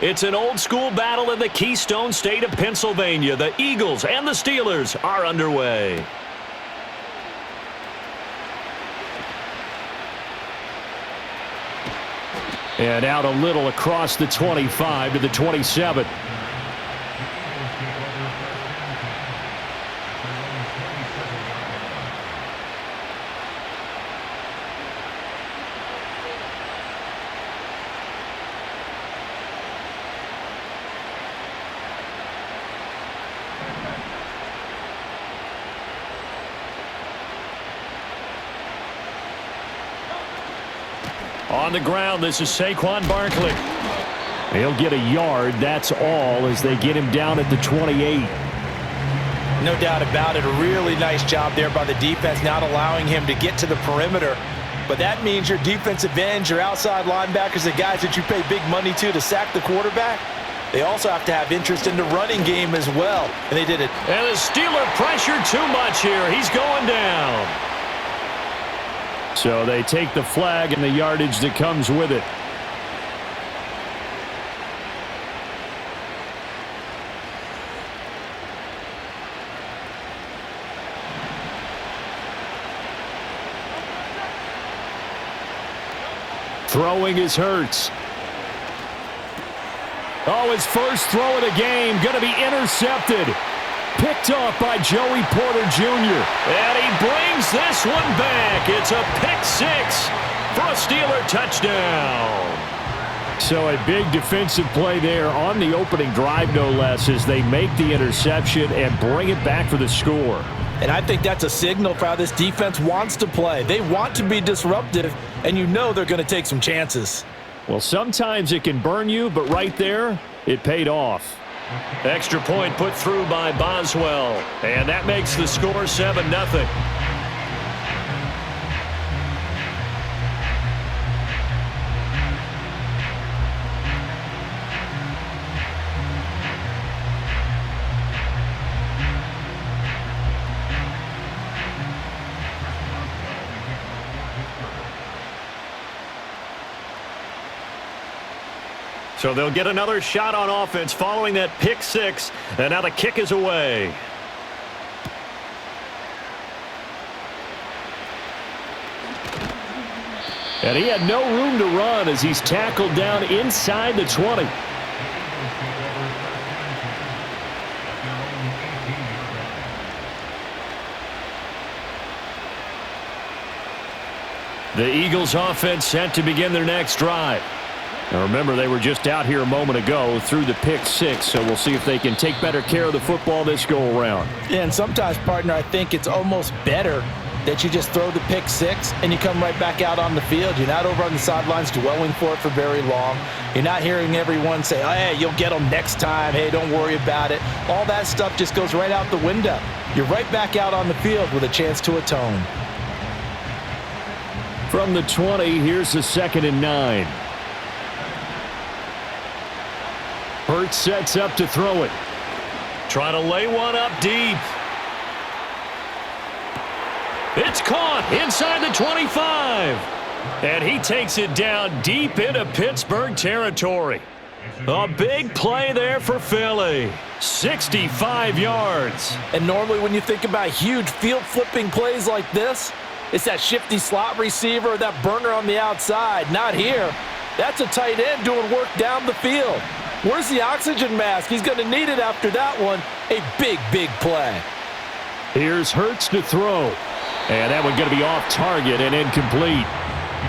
It's an old-school battle in the Keystone State of Pennsylvania. The Eagles and the Steelers are underway. And out a little across the 25 to the 27. On the ground, this is Saquon Barkley. He'll get a yard, that's all, as they get him down at the 28. No doubt about it. A really nice job there by the defense, not allowing him to get to the perimeter. But that means your defensive ends, your outside linebackers, the guys that you pay big money to sack the quarterback, they also have to have interest in the running game as well. And they did it. And the Steeler pressure too much here. He's going down. So they take the flag and the yardage that comes with it. Throwing is Hurts. Oh, his first throw of the game going to be intercepted. Picked off by Joey Porter Jr. And he brings this one back. It's a pick six for a Steeler touchdown. So a big defensive play there on the opening drive, no less, as they make the interception and bring it back for the score. And I think that's a signal for how this defense wants to play. They want to be disruptive, and you know they're going to take some chances. Well, sometimes it can burn you, but right there, it paid off. Extra point put through by Boswell. And that makes the score 7-0. So they'll get another shot on offense following that pick six. And now the kick is away. And he had no room to run as he's tackled down inside the 20. The Eagles offense set to begin their next drive. Now remember, they were just out here a moment ago through the pick six, so we'll see if they can take better care of the football this go-around. Yeah, and sometimes, partner, I think it's almost better that you just throw the pick six and you come right back out on the field. You're not over on the sidelines dwelling for it for very long. You're not hearing everyone say, oh, hey, you'll get them next time. Hey, don't worry about it. All that stuff just goes right out the window. You're right back out on the field with a chance to atone. From the 20, here's the 2nd and 9. Hurts sets up to throw it. Try to lay one up deep. It's caught inside the 25. And he takes it down deep into Pittsburgh territory. A big play there for Philly. 65 yards. And normally when you think about huge field-flipping plays like this, it's that shifty slot receiver, that burner on the outside. Not here. That's a tight end doing work down the field. Where's the oxygen mask? He's going to need it after that one. A big, big play. Here's Hurts to throw. And that one going to be off target and incomplete.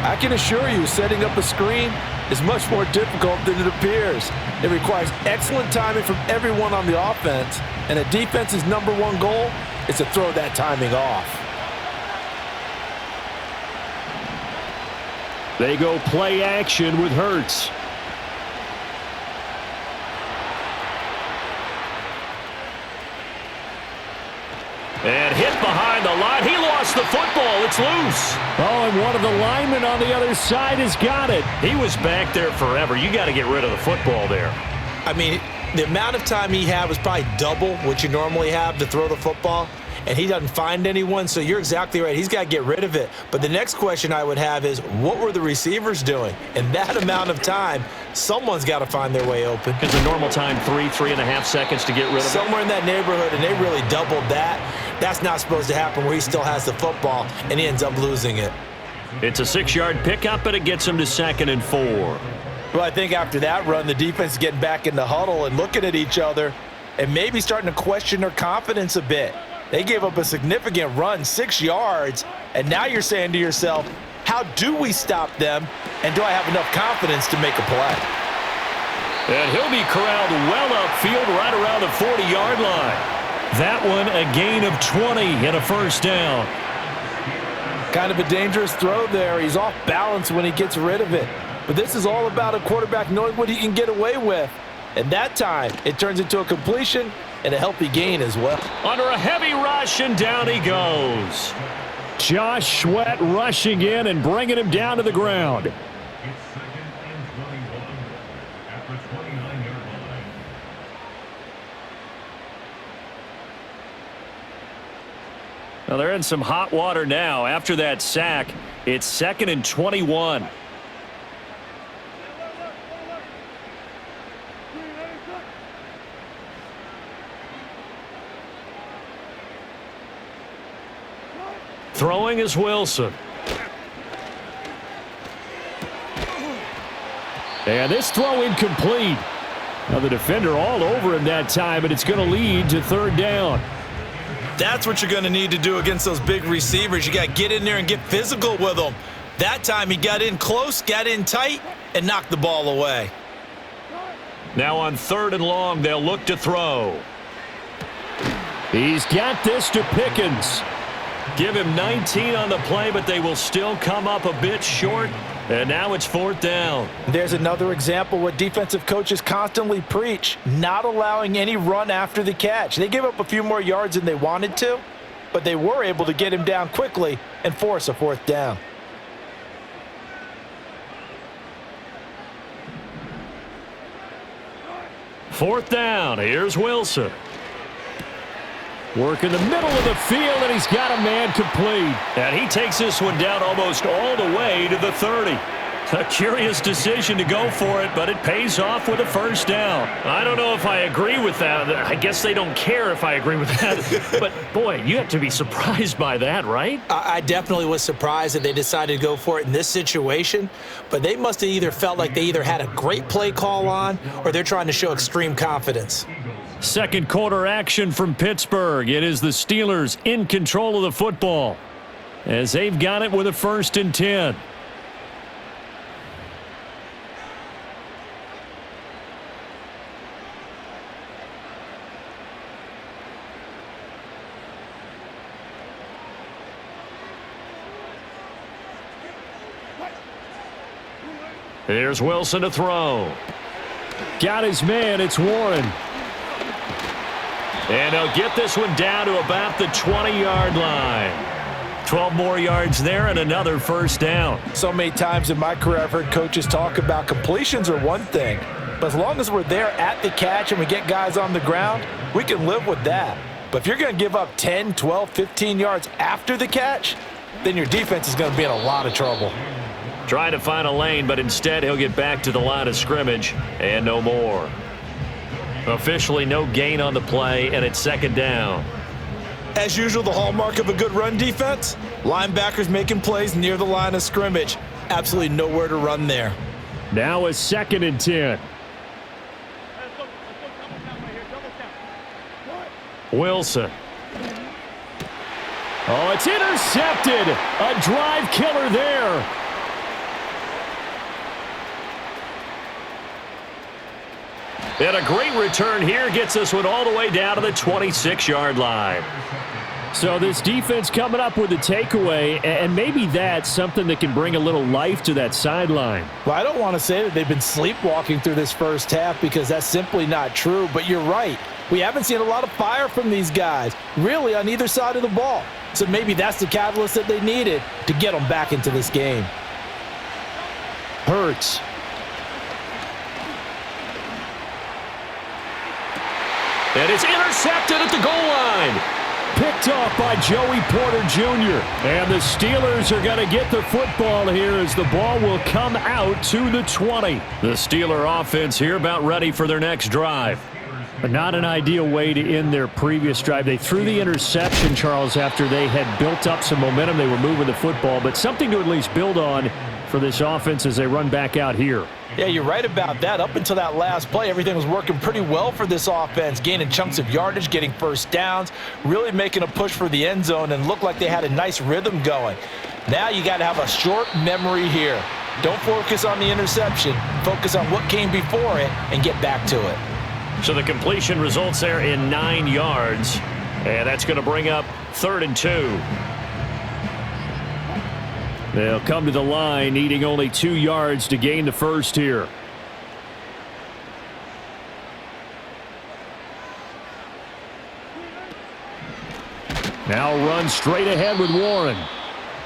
I can assure you, setting up a screen is much more difficult than it appears. It requires excellent timing from everyone on the offense, and a defense's #1 goal is to throw that timing off. They go play action with Hurts. And hit behind the line. He lost the football. It's loose. Oh, and one of the linemen on the other side has got it. He was back there forever. You got to get rid of the football there. I mean, the amount of time he had was probably double what you normally have to throw the football. and he doesn't find anyone, so you're exactly right. He's got to get rid of it. But the next question I would have is, what were the receivers doing? In that amount of time, someone's got to find their way open. It's a normal time, 3.5 seconds to get rid of it. Somewhere in that neighborhood, and they really doubled that. That's not supposed to happen where he still has the football, and he ends up losing it. It's a 6-yard pickup, and it gets him to 2nd and 4. Well, I think after that run, the defense is getting back in the huddle and looking at each other and maybe starting to question their confidence a bit. They gave up a significant run, 6 yards, and now you're saying to yourself, how do we stop them, and do I have enough confidence to make a play? And he'll be corralled well upfield right around the 40-yard line. That one a gain of 20 and a first down. Kind of a dangerous throw there. He's off balance when he gets rid of it. But this is all about a quarterback knowing what he can get away with. And that time, it turns into a completion and a healthy gain as well. Under a heavy rush, and down he goes. Josh Sweat rushing in and bringing him down to the ground. Well, they're in some hot water now. After that sack, it's 2nd and 21. Throwing is Wilson. And this throw incomplete. Now the defender all over him that time, and it's going to lead to 3rd down. That's what you're going to need to do against those big receivers. You got to get in there and get physical with them. That time he got in close, got in tight, and knocked the ball away. Now on 3rd and long, they'll look to throw. He's got this to Pickens. Give him 19 on the play, but they will still come up a bit short. And now it's 4th down. There's another example what defensive coaches constantly preach, not allowing any run after the catch. They gave up a few more yards than they wanted to, but they were able to get him down quickly and force a 4th down. Fourth down. Here's Wilson. Work in the middle of the field, and he's got a man complete. And he takes this one down almost all the way to the 30. A curious decision to go for it, but it pays off with a first down. I don't know if I agree with that. I guess they don't care if I agree with that. But, boy, you have to be surprised by that, right? I definitely was surprised that they decided to go for it in this situation, but they must have either felt like they either had a great play call on or they're trying to show extreme confidence. Second quarter action from Pittsburgh. It is the Steelers in control of the football as they've got it with a 1st and 10. Here's Wilson to throw. Got his man. It's Warren. And they'll get this one down to about the 20-yard line. 12 more yards there and another first down. So many times in my career I've heard coaches talk about completions are one thing, but as long as we're there at the catch and we get guys on the ground, we can live with that. But if you're going to give up 10, 12, 15 yards after the catch, then your defense is going to be in a lot of trouble. Trying to find a lane, but instead he'll get back to the line of scrimmage and no more. Officially no gain on the play, and it's 2nd down. As usual, the hallmark of a good run defense, linebackers making plays near the line of scrimmage. Absolutely nowhere to run there. Now a 2nd and 10. Wilson. Oh, it's intercepted. A drive killer there. And a great return here gets this one all the way down to the 26-yard line. So this defense coming up with a takeaway, and maybe that's something that can bring a little life to that sideline. Well, I don't want to say that they've been sleepwalking through this first half because that's simply not true, but you're right. We haven't seen a lot of fire from these guys, really on either side of the ball. So maybe that's the catalyst that they needed to get them back into this game. Hurts. And it's intercepted at the goal line. Picked off by Joey Porter Jr. And the Steelers are going to get the football here as the ball will come out to the 20. The Steeler offense here about ready for their next drive. But not an ideal way to end their previous drive. They threw the interception, Charles, after they had built up some momentum. They were moving the football, but something to at least build on for this offense as they run back out here. Yeah, you're right about that. Up until that last play, everything was working pretty well for this offense, gaining chunks of yardage, getting first downs, really making a push for the end zone, and looked like they had a nice rhythm going. Now you got to have a short memory here. Don't focus on the interception. Focus on what came before it and get back to it. So the completion results there in 9 yards, and that's going to bring up 3rd and 2. They'll come to the line, needing only 2 yards to gain the first here. Now run straight ahead with Warren.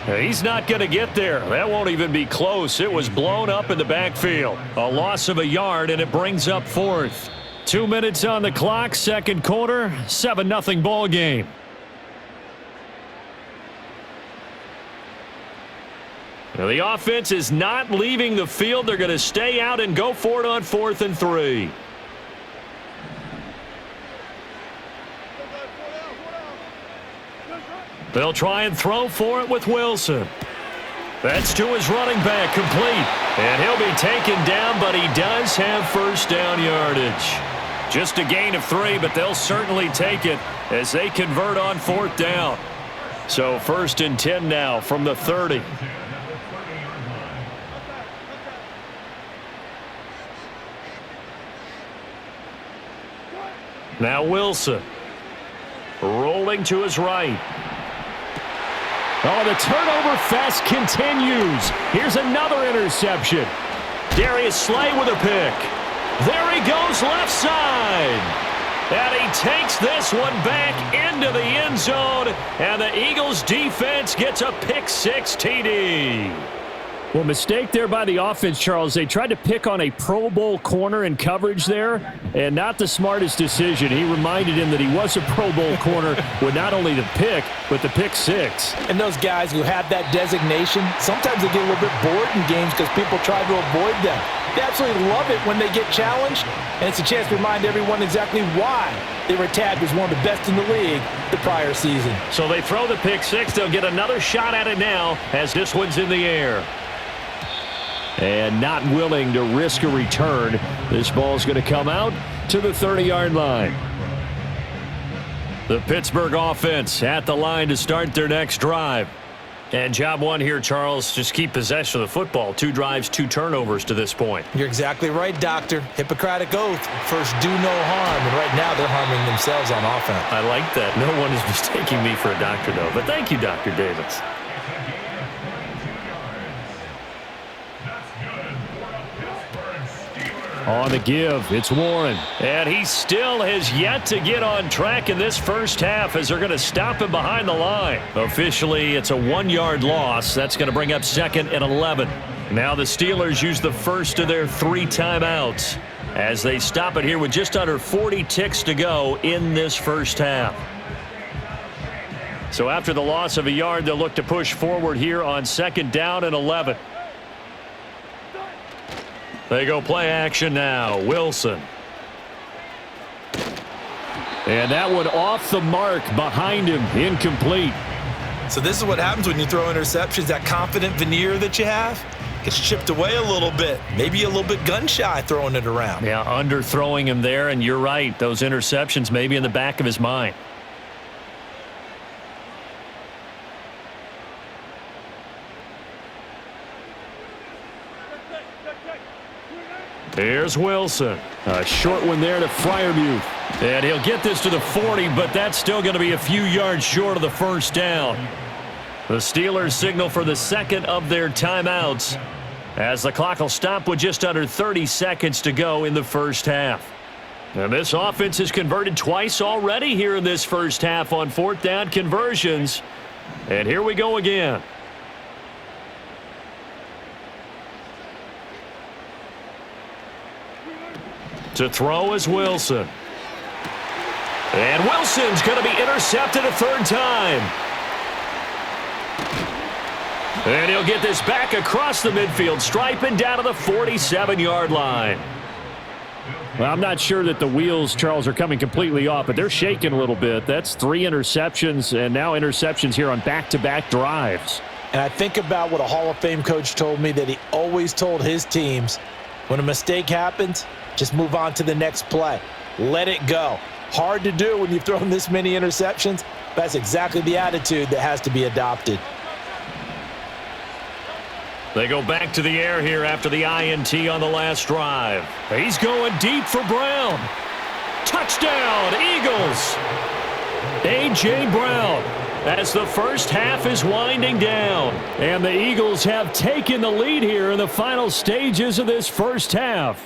He's not going to get there. That won't even be close. It was blown up in the backfield. A loss of a yard, and it brings up 4th. 2 minutes on the clock, second quarter, 7-0 ball game. Now the offense is not leaving the field. They're going to stay out and go for it on 4th and 3. They'll try and throw for it with Wilson. That's to his running back, complete. And he'll be taken down, but he does have first down yardage. Just a gain of 3, but they'll certainly take it as they convert on 4th down. So 1st and 10 now from the 30. Now Wilson. Rolling to his right. Oh, the turnover fest continues. Here's another interception. Darius Slay with a pick. There he goes left side. And he takes this one back into the end zone. And the Eagles defense gets a pick 6 TD. Well, mistake there by the offense, Charles. They tried to pick on a Pro Bowl corner in coverage there, and not the smartest decision. He reminded him that he was a Pro Bowl corner with not only the pick, but the pick 6. And those guys who have that designation, sometimes they get a little bit bored in games because people try to avoid them. They absolutely love it when they get challenged, and it's a chance to remind everyone exactly why they were tagged as one of the best in the league the prior season. So they throw the pick 6. They'll get another shot at it now as this one's in the air. And not willing to risk a return. This ball's going to come out to the 30-yard line. The Pittsburgh offense at the line to start their next drive. And job one here, Charles, just keep possession of the football. 2 drives, 2 turnovers to this point. You're exactly right, Doctor. Hippocratic oath. First, do no harm. And right now, they're harming themselves on offense. I like that. No one is mistaking me for a doctor, though. But thank you, Dr. Davis. On the give, it's Warren. And he still has yet to get on track in this first half as they're going to stop him behind the line. Officially, it's a 1-yard loss. That's going to bring up 2nd and 11. Now the Steelers use the first of their 3 timeouts as they stop it here with just under 40 ticks to go in this first half. So after the loss of a yard, they'll look to push forward here on 2nd down and 11. They go play action now. Wilson. And that one off the mark behind him. Incomplete. So this is what happens when you throw interceptions. That confident veneer that you have gets chipped away a little bit. Maybe a little bit gun-shy throwing it around. Yeah, underthrowing him there, and you're right. Those interceptions maybe in the back of his mind. Here's Wilson. A short one there to Freiermuth. And he'll get this to the 40, but that's still going to be a few yards short of the first down. The Steelers signal for the 2nd of their timeouts as the clock will stop with just under 30 seconds to go in the first half. And this offense has converted twice already here in this first half on 4th down conversions. And here we go again. To throw is Wilson. And Wilson's going to be intercepted a third time. And he'll get this back across the midfield stripe and down to the 47-yard line. Well, I'm not sure that the wheels, Charles, are coming completely off, but they're shaking a little bit. That's 3 interceptions, and now interceptions here on back-to-back drives. And I think about what a Hall of Fame coach told me that he always told his teams, when a mistake happens, just move on to the next play. Let it go. Hard to do when you've thrown this many interceptions. That's exactly the attitude that has to be adopted. They go back to the air here after the INT on the last drive. He's going deep for Brown. Touchdown, Eagles. A.J. Brown as the first half is winding down. And the Eagles have taken the lead here in the final stages of this first half.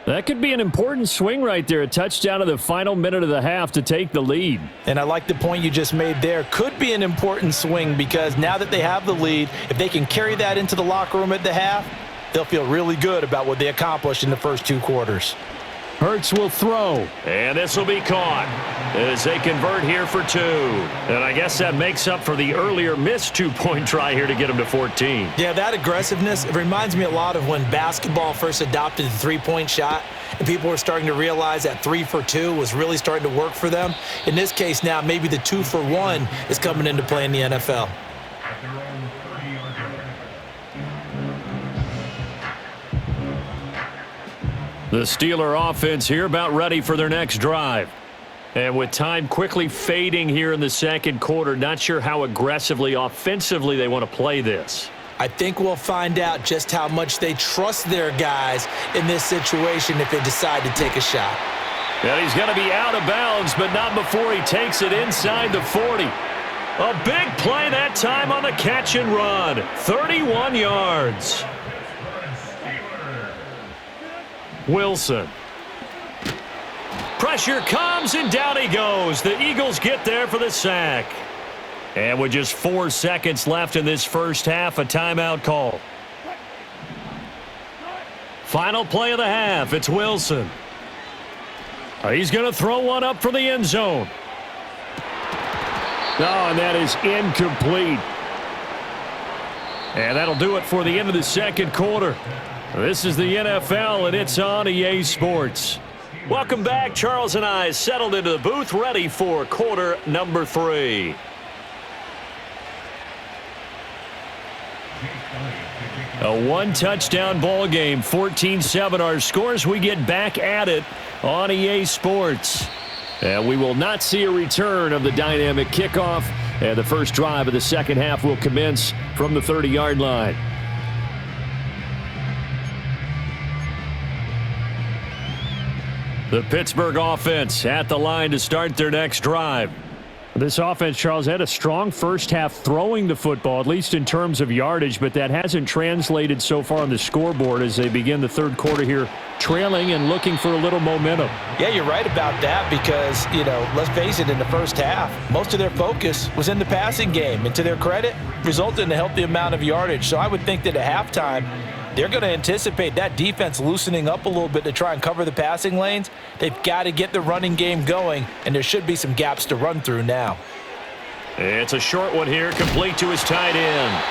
That could be an important swing right there, a touchdown in the final minute of the half to take the lead. And I like the point you just made there. Could be an important swing because now that they have the lead, if they can carry that into the locker room at the half, they'll feel really good about what they accomplished in the first 2 quarters. Hurts will throw. And this will be caught as they convert here for 2. And I guess that makes up for the earlier missed 2-point try here to get them to 14. Yeah, that aggressiveness, it reminds me a lot of when basketball first adopted the 3-point shot and people were starting to realize that 3 for 2 was really starting to work for them. In this case now, maybe the 2 for 1 is coming into play in the NFL. The Steeler offense here about ready for their next drive. And with time quickly fading here in the second quarter, not sure how aggressively, offensively they want to play this. I think we'll find out just how much they trust their guys in this situation if they decide to take a shot. And he's going to be out of bounds, but not before he takes it inside the 40. A big play that time on the catch and run. 31 yards. Wilson. Pressure comes, and down he goes. The Eagles get there for the sack. And with just 4 seconds left in this first half, a timeout call. Final play of the half, it's Wilson. He's going to throw one up for the end zone. Oh, and that is incomplete. And that'll do it for the end of the second quarter. This is the NFL, and it's on EA Sports. Welcome back. Charles and I settled into the booth, ready for quarter number 3. A 1-touchdown ball game, 14-7 our scores. We get back at it on EA Sports. And we will not see a return of the dynamic kickoff. And the first drive of the second half will commence from the 30-yard line. The Pittsburgh offense at the line to start their next drive. This offense, Charles, had a strong first half throwing the football, at least in terms of yardage, but that hasn't translated so far on the scoreboard as they begin the third quarter here, trailing and looking for a little momentum. Yeah, you're right about that because, let's face it, in the first half, most of their focus was in the passing game, and to their credit, resulted in a healthy amount of yardage. So I would think that at halftime, they're going to anticipate that defense loosening up a little bit to try and cover the passing lanes. They've got to get the running game going, and there should be some gaps to run through now. It's a short one here, complete to his tight end.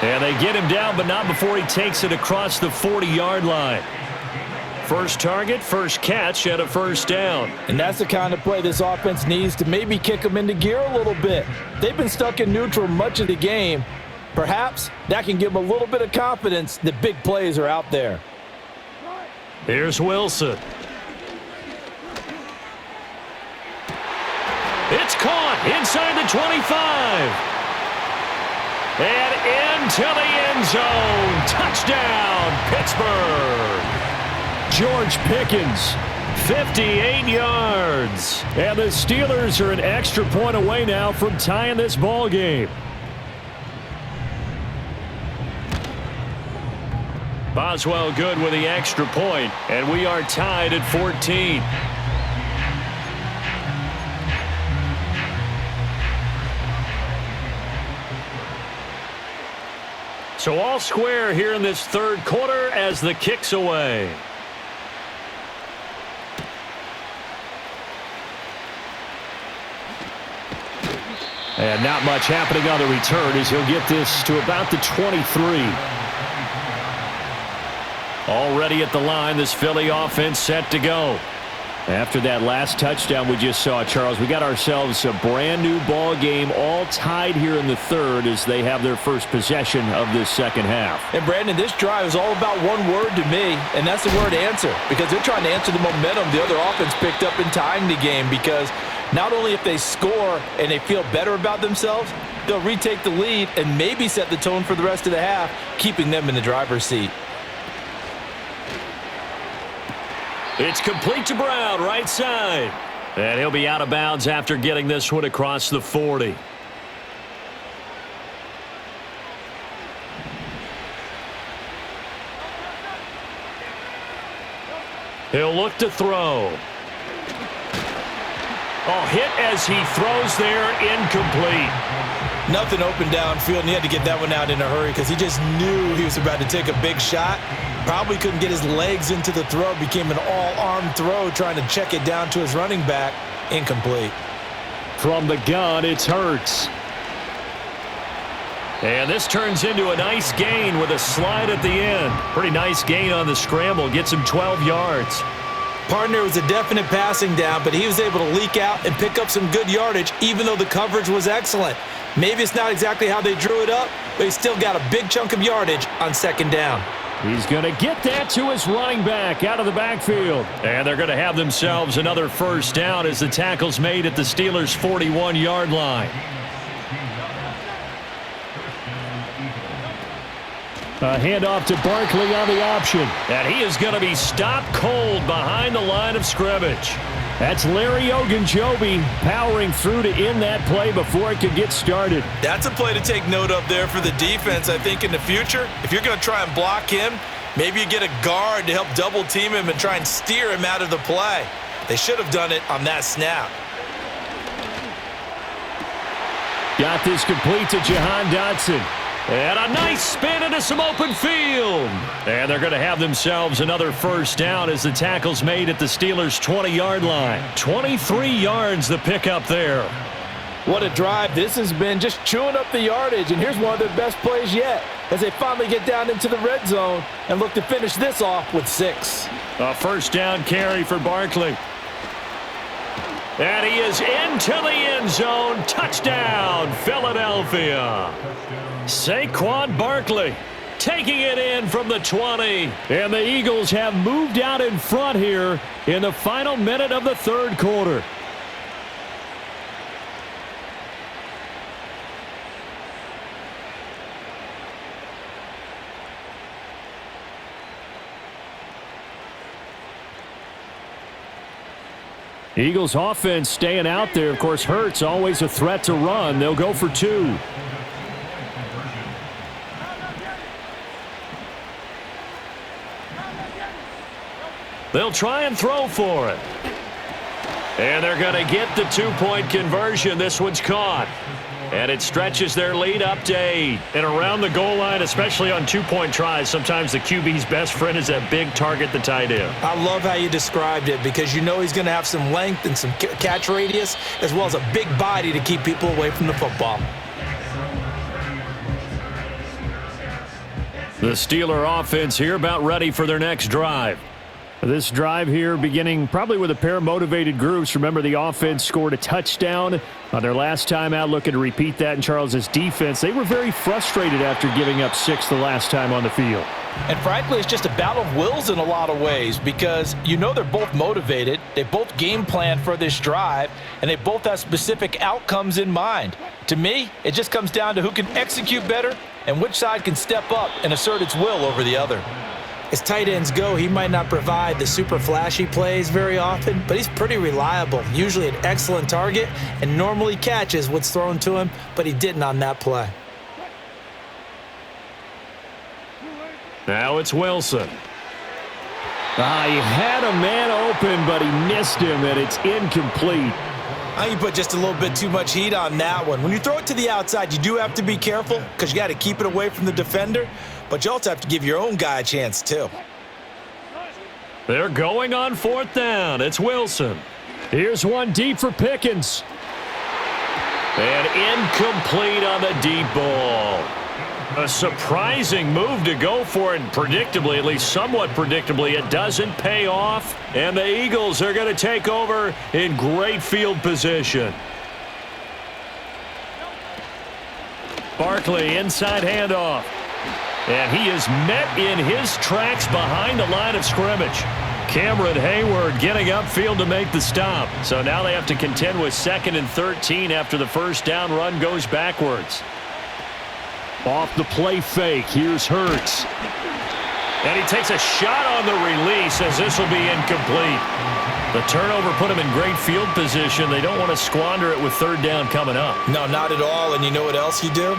And they get him down, but not before he takes it across the 40-yard line. First target, first catch, and a first down. And that's the kind of play this offense needs to maybe kick them into gear a little bit. They've been stuck in neutral much of the game. Perhaps that can give them a little bit of confidence that big plays are out there. Here's Wilson. It's caught inside the 25. And into the end zone. Touchdown, Pittsburgh. George Pickens, 58 yards. And the Steelers are an extra point away now from tying this ball game. Boswell good with the extra point, and we are tied at 14. So all square here in this third quarter as the kick's away. And not much happening on the return as he'll get this to about the 23. Already at the line, this Philly offense set to go. After that last touchdown we just saw, Charles, we got ourselves a brand new ball game, all tied here in the third as they have their first possession of this second half. And Brandon, this drive is all about one word to me, and that's the word answer, because they're trying to answer the momentum the other offense picked up in tying the game, because not only if they score and they feel better about themselves, they'll retake the lead and maybe set the tone for the rest of the half, keeping them in the driver's seat. It's complete to Brown, right side. And he'll be out of bounds after getting this one across the 40. He'll look to throw. Oh, hit as he throws there, incomplete. Nothing open downfield, and he had to get that one out in a hurry because he just knew he was about to take a big shot. Probably couldn't get his legs into the throw. Became an all-arm throw trying to check it down to his running back. Incomplete. From the gun, it's Hurts. And this turns into a nice gain with a slide at the end. Pretty nice gain on the scramble. Gets him 12 yards. Partner was a definite passing down, but he was able to leak out and pick up some good yardage, even though the coverage was excellent. Maybe it's not exactly how they drew it up, but he still got a big chunk of yardage on second down. He's going to get that to his running back out of the backfield. And they're going to have themselves another first down as the tackle's made at the Steelers' 41-yard line. A handoff to Barkley on the option. And he is going to be stopped cold behind the line of scrimmage. That's Larry Ogunjobi powering through to end that play before it could get started. That's a play to take note of there for the defense, I think, in the future. If you're going to try and block him, maybe you get a guard to help double team him and try and steer him out of the play. They should have done it on that snap. Got this complete to Jahan Dotson. And a nice spin into some open field. And they're going to have themselves another first down as the tackle's made at the Steelers' 20-yard line. 23 yards the pickup there. What a drive this has been, just chewing up the yardage. And here's one of their best plays yet as they finally get down into the red zone and look to finish this off with 6. A first down carry for Barkley. And he is into the end zone. Touchdown, Philadelphia. Saquon Barkley taking it in from the 20. And the Eagles have moved out in front here in the final minute of the third quarter. Eagles offense staying out there. Of course, Hurts always a threat to run. They'll go for 2. They'll try and throw for it. And they're going to get the 2-point conversion. This one's caught. And it stretches their lead up to 8. And around the goal line, especially on 2-point tries, sometimes the QB's best friend is that big target, the tight end. I love how you described it because you know he's going to have some length and some catch radius as well as a big body to keep people away from the football. The Steeler offense here about ready for their next drive. This drive here beginning probably with a pair of motivated groups. Remember, the offense scored a touchdown on their last time out. Looking to repeat that in Charles's defense. They were very frustrated after giving up 6 the last time on the field. And frankly, it's just a battle of wills in a lot of ways because you know they're both motivated. They both game plan for this drive, and they both have specific outcomes in mind. To me, it just comes down to who can execute better and which side can step up and assert its will over the other. As tight ends go, he might not provide the super flashy plays very often, but he's pretty reliable, usually an excellent target, and normally catches what's thrown to him, but he didn't on that play. Now it's Wilson. He had a man open, but he missed him, and it's incomplete. I think you put just a little bit too much heat on that one. When you throw it to the outside, you do have to be careful because you got to keep it away from the defender, but you also have to give your own guy a chance too. They're going on 4th down. It's Wilson. Here's one deep for Pickens. And incomplete on the deep ball. A surprising move to go for it, and predictably, at least somewhat predictably, it doesn't pay off. And the Eagles are going to take over in great field position. Barkley, inside handoff. And he is met in his tracks behind the line of scrimmage. Cameron Hayward getting upfield to make the stop. So now they have to contend with 2nd and 13 after the first down run goes backwards. Off the play fake, here's Hurts. And he takes a shot on the release as this will be incomplete. The turnover put him in great field position. They don't want to squander it with 3rd down coming up. No, not at all. And you know what else you do?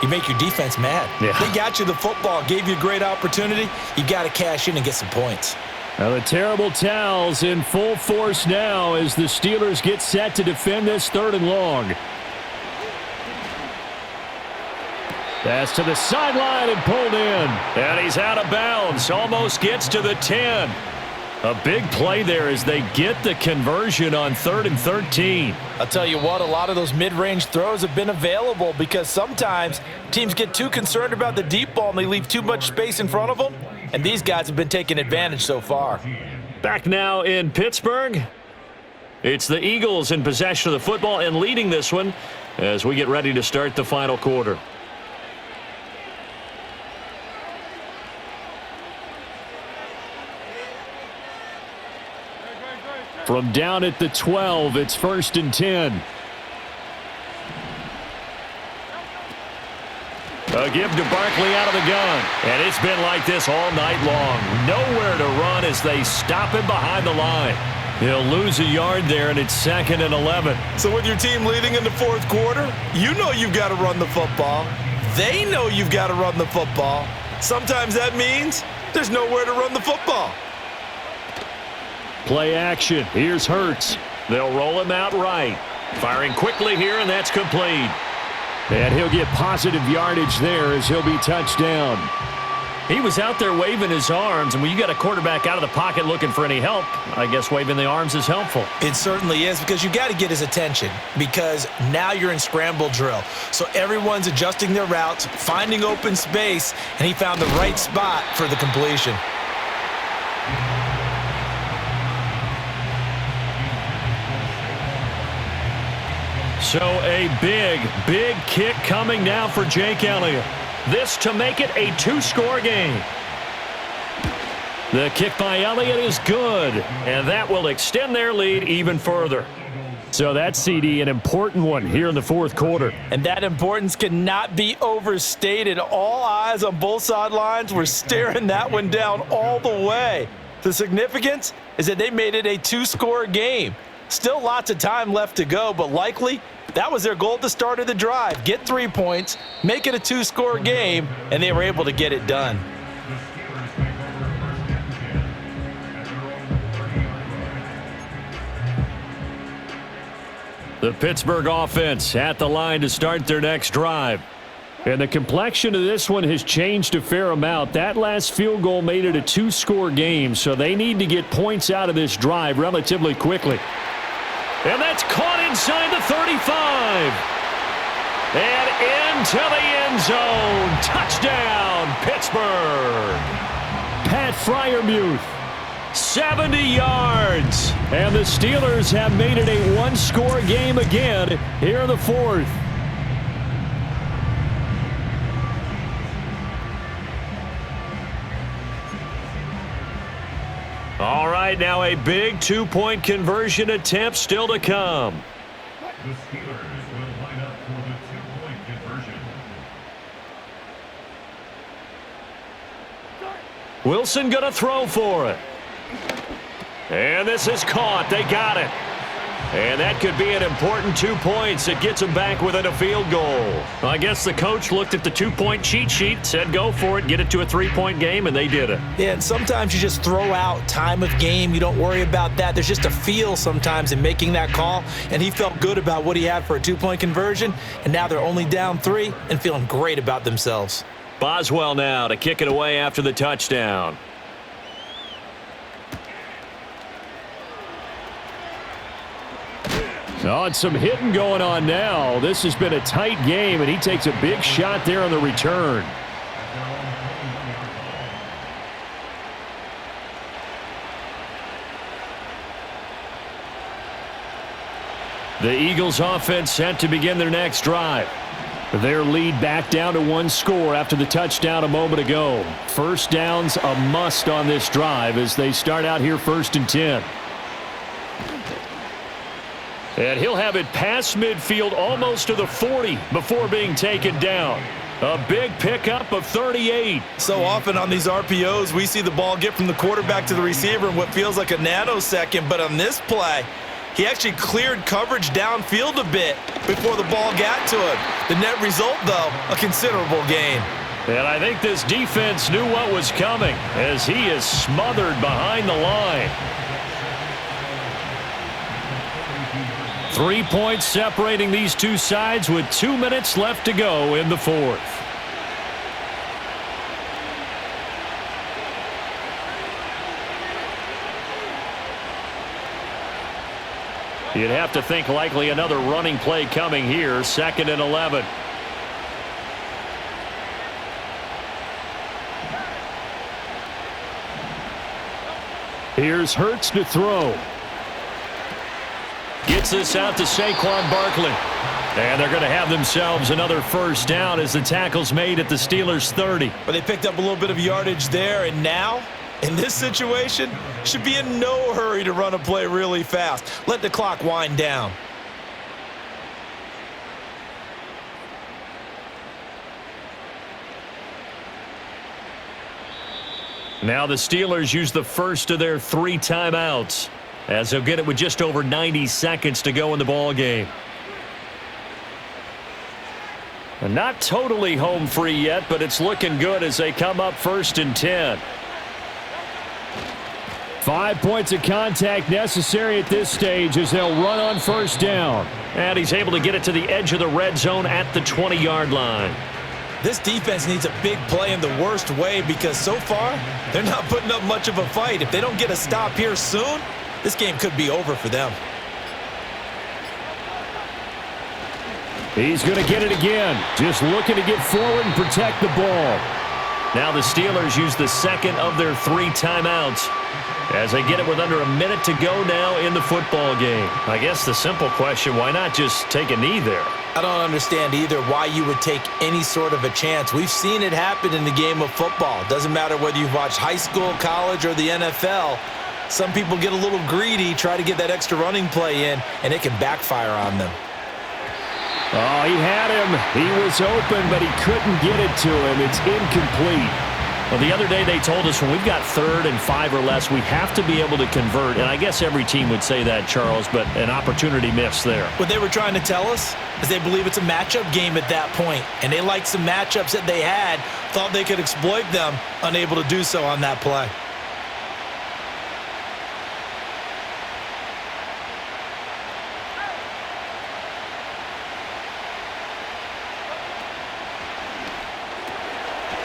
You make your defense mad. Yeah. They got you the football, gave you a great opportunity. You got to cash in and get some points. Now the terrible towels in full force now as the Steelers get set to defend this 3rd and long. Pass to the sideline and pulled in. And he's out of bounds. Almost gets to the 10. A big play there as they get the conversion on 3rd and 13. I'll tell you what, a lot of those mid-range throws have been available because sometimes teams get too concerned about the deep ball and they leave too much space in front of them. And these guys have been taking advantage so far. Back now in Pittsburgh. It's the Eagles in possession of the football and leading this one as we get ready to start the final quarter. From down at the 12, it's 1st and 10. A give to Barkley out of the gun. And it's been like this all night long. Nowhere to run as they stop him behind the line. He'll lose a yard there, and it's 2nd and 11. So with your team leading in the 4th quarter, you know you've got to run the football. They know you've got to run the football. Sometimes that means there's nowhere to run the football. Play action. Here's Hurts. They'll roll him out right. Firing quickly here, and that's complete. And he'll get positive yardage there as he'll be touched down. He was out there waving his arms, and when you got a quarterback out of the pocket looking for any help, I guess waving the arms is helpful. It certainly is because you got to get his attention because now you're in scramble drill. So everyone's adjusting their routes, finding open space, and he found the right spot for the completion. So a big kick coming now for Jake Elliott. This to make it a 2-score game. The kick by Elliott is good, and that will extend their lead even further. So that's, CD, an important one here in the 4th quarter. And that importance cannot be overstated. All eyes on both sidelines were staring that one down all the way. The significance is that they made it a 2-score game. Still lots of time left to go, but likely that was their goal at the start of the drive. Get 3 points, make it a 2-score game, and they were able to get it done. The Pittsburgh offense at the line to start their next drive. And the complexion of this one has changed a fair amount. That last field goal made it a 2-score game, so they need to get points out of this drive relatively quickly. And that's caught inside the 35. And into the end zone. Touchdown, Pittsburgh. Pat Freiermuth. 70 yards. And the Steelers have made it a 1-score game again here in the 4th. All right, now a big 2-point conversion attempt still to come. The Steelers will line up for the 2-point conversion. Wilson going to throw for it. And this is caught. They got it. And that could be an important 2 points. It gets them back within a field goal. I guess the coach looked at the 2-point cheat sheet, said go for it, get it to a 3-point game, and they did it. Yeah, and sometimes you just throw out time of game. You don't worry about that. There's just a feel sometimes in making that call, and he felt good about what he had for a 2-point conversion, and now they're only down 3 and feeling great about themselves. Boswell now to kick it away after the touchdown. Oh, and some hitting going on now. This has been a tight game, and he takes a big shot there on the return. The Eagles offense set to begin their next drive. Their lead back down to one score after the touchdown a moment ago. First down's a must on this drive as they start out here 1st and 10. And he'll have it past midfield almost to the 40 before being taken down. A big pickup of 38. So often on these RPOs, we see the ball get from the quarterback to the receiver in what feels like a nanosecond. But on this play, he actually cleared coverage downfield a bit before the ball got to him. The net result, though, a considerable gain. And I think this defense knew what was coming as he is smothered behind the line. 3 points separating these two sides with 2 minutes left to go in the fourth. You'd have to think likely another running play coming here. 2nd and 11. Here's Hurts to throw. Gets this out to Saquon Barkley. And they're going to have themselves another first down as the tackle's made at the Steelers' 30. But they picked up a little bit of yardage there, and now, in this situation, should be in no hurry to run a play really fast. Let the clock wind down. Now the Steelers use the first of their 3 timeouts as they'll get it with just over 90 seconds to go in the ball game. And not totally home free yet, but it's looking good as they come up 1st and 10. 5 points of contact necessary at this stage as they'll run on first down. And he's able to get it to the edge of the red zone at the 20-yard line. This defense needs a big play in the worst way because so far, they're not putting up much of a fight. If they don't get a stop here soon, this game could be over for them. He's going to get it again. Just looking to get forward and protect the ball. Now the Steelers use the second of their 3 timeouts as they get it with under a minute to go now in the football game. I guess the simple question, why not just take a knee there? I don't understand either why you would take any sort of a chance. We've seen it happen in the game of football. Doesn't matter whether you've watched high school, college, or the NFL. Some people get a little greedy, try to get that extra running play in, and it can backfire on them. Oh, he had him. He was open, but he couldn't get it to him. It's incomplete. Well, the other day they told us when we've got 3rd and 5 or less, we have to be able to convert. And I guess every team would say that, Charles, but an opportunity missed there. What they were trying to tell us is they believe it's a matchup game at that point, and they liked some matchups that they had, thought they could exploit them, unable to do so on that play.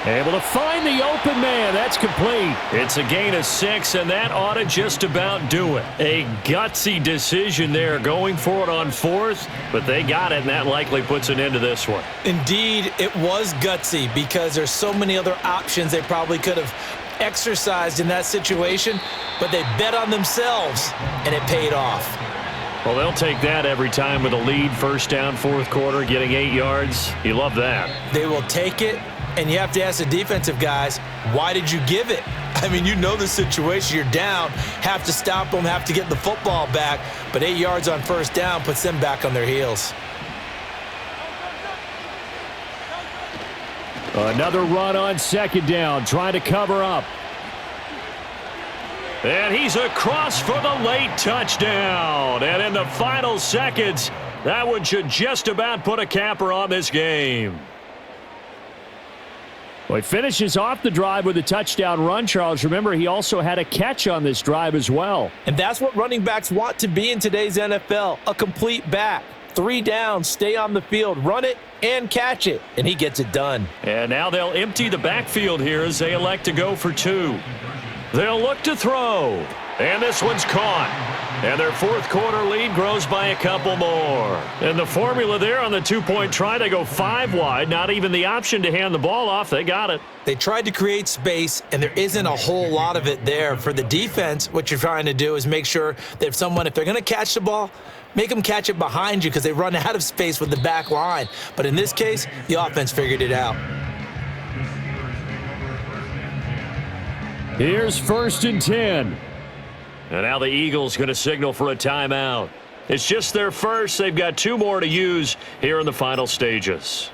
Able to find the open man. That's complete. It's a gain of 6, and that ought to just about do it. A gutsy decision there going for it on 4th, but they got it, and that likely puts an end to this one. Indeed, it was gutsy because there's so many other options they probably could have exercised in that situation, but they bet on themselves, and it paid off. Well, they'll take that every time with a lead. First down, 4th quarter, getting 8 yards. You love that. They will take it. And you have to ask the defensive guys, why did you give it? I mean, you know the situation. You're down, have to stop them, have to get the football back. But 8 yards on first down puts them back on their heels. Another run on 2nd down, trying to cover up. And he's across for the late touchdown. And in the final seconds, that one should just about put a capper on this game. Well, he finishes off the drive with a touchdown run, Charles. Remember, he also had a catch on this drive as well. And that's what running backs want to be in today's NFL, a complete back. 3 downs, stay on the field, run it, and catch it. And he gets it done. And now they'll empty the backfield here as they elect to go for 2. They'll look to throw. And this one's caught. And their fourth quarter lead grows by a couple more. And the formula there on the two-point try, they go 5 wide. Not even the option to hand the ball off. They got it. They tried to create space, and there isn't a whole lot of it there. For the defense, what you're trying to do is make sure that if they're going to catch the ball, make them catch it behind you because they run out of space with the back line. But in this case, the offense figured it out. Here's 1st and 10. And now the Eagles going to signal for a timeout. It's just their first. They've got 2 more to use here in the final stages.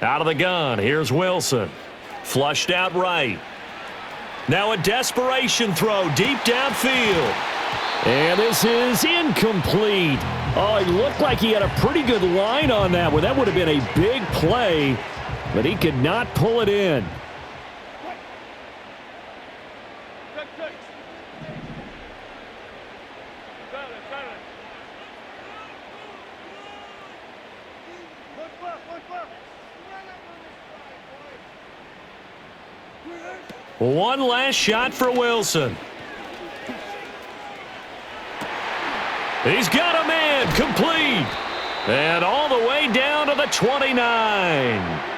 Out of the gun, here's Wilson. Flushed out right. Now a desperation throw deep downfield. And this is incomplete. Oh, it looked like he had a pretty good line on that one. That would have been a big play, but he could not pull it in. One last shot for Wilson. He's got a man complete. And all the way down to the 29.